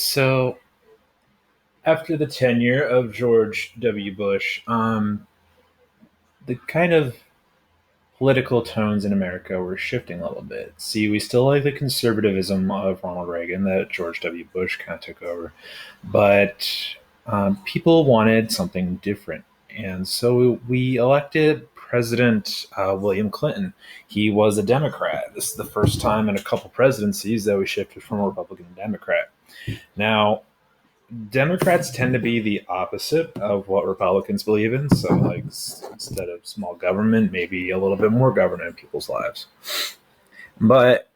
So after the tenure of George W. Bush, the kind of political tones in America were shifting a little bit. See, we still like the conservatism of Ronald Reagan that George W. Bush kind of took over, but people wanted something different. And so we elected President William Clinton. He was a Democrat. This is the first time in a couple presidencies that we shifted from a Republican to Democrat. Now, Democrats tend to be the opposite of what Republicans believe in. So, like, instead of small government, maybe a little bit more government in people's lives. But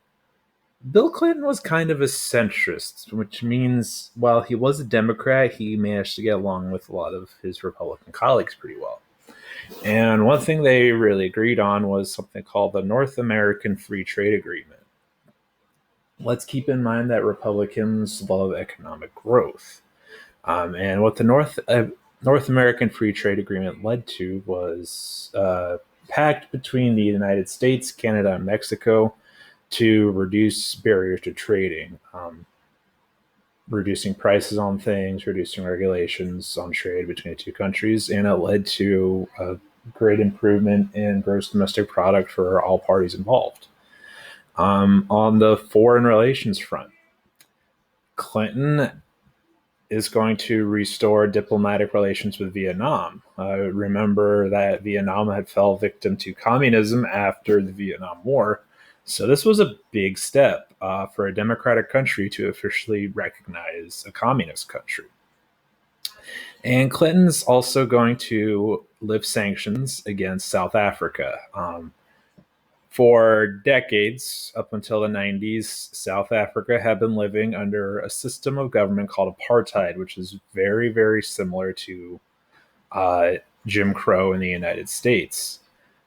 Bill Clinton was kind of a centrist, which means while he was a Democrat, he managed to get along with a lot of his Republican colleagues pretty well. And one thing they really agreed on was something called the North American Free Trade Agreement. Let's keep in mind that Republicans love economic growth. And what the North American Free Trade Agreement led to was a pact between the United States, Canada, and Mexico to reduce barriers to trading, reducing prices on things, reducing regulations on trade between the two countries, and it led to a great improvement in gross domestic product for all parties involved. On the foreign relations front, Clinton is going to restore diplomatic relations with Vietnam. Remember that Vietnam had fell victim to communism after the Vietnam War. So this was a big step for a democratic country to officially recognize a communist country. And Clinton's also going to lift sanctions against South Africa. For decades, up until the 90s, South Africa had been living under a system of government called apartheid, which is very, very similar to uh, Jim Crow in the United States,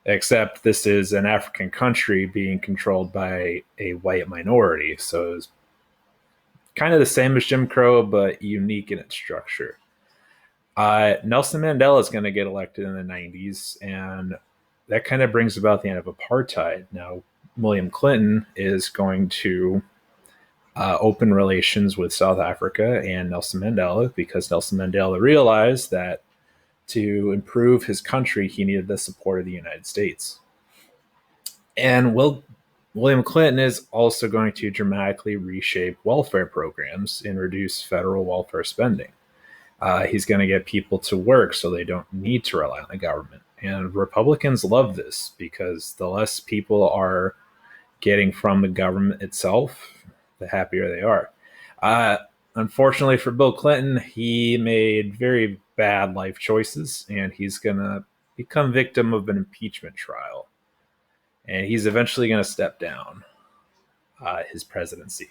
except this is an African country being controlled by a white minority. So it's kind of the same as Jim Crow, but unique in its structure. Nelson Mandela is going to get elected in the 90s, and that kind of brings about the end of apartheid. Now, William Clinton is going to open relations with South Africa and Nelson Mandela because Nelson Mandela realized that to improve his country, he needed the support of the United States. And William Clinton is also going to dramatically reshape welfare programs and reduce federal welfare spending. He's going to get people to work so they don't need to rely on the government. And Republicans love this because the less people are getting from the government itself, the happier they are. Uh, Unfortunately for Bill Clinton, he made very bad life choices, and he's going to become victim of an impeachment trial. And he's eventually going to step down his presidency.